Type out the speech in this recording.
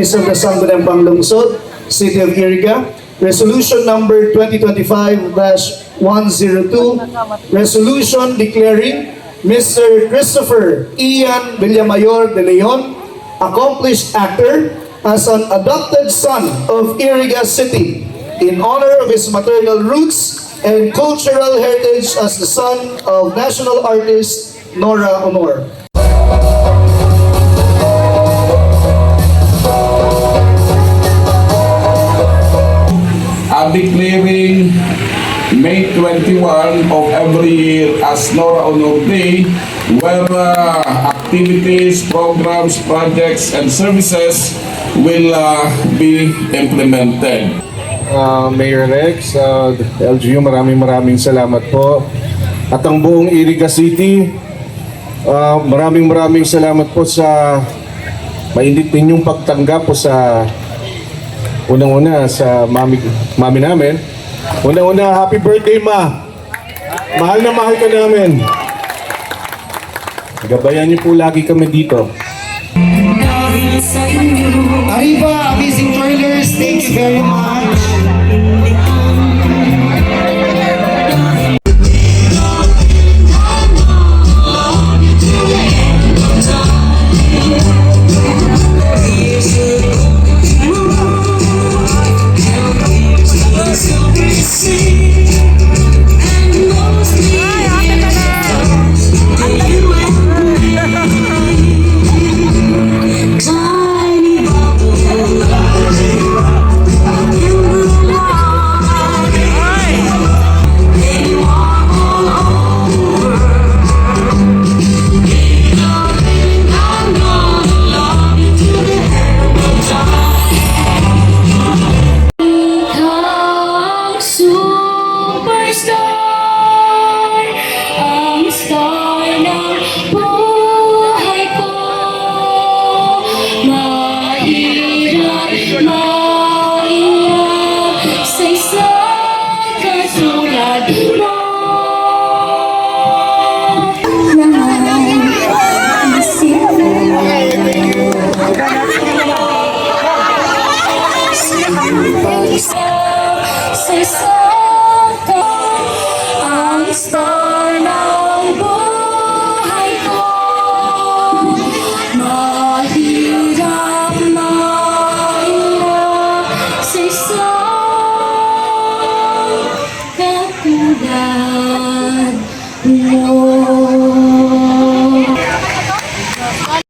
Office of the Sangguniang Panglungsod, City of Iriga, Resolution number 2025-102, Resolution declaring Mr. Christopher Ian Villamayor de Leon, accomplished actor, as an adopted son of Iriga City in honor of his maternal roots and cultural heritage as the son of national artist Nora Honor. Declaring May 21 of every year as Nora Honor Day, where activities, programs, projects, and services will be implemented. Mayor Rex, LGU, maraming salamat po. At ang buong Iriga City, maraming salamat po sa mainit ninyong pagtanggap po sa unang-una sa mami namin. Unang-una, happy birthday, Ma! Mahal na mahal ka namin. Gabayan niyo po lagi kami dito. Arriba, amazing joiners, thank you very much. Ang star ng buhay ko, mahirap na sa isang katulad mo.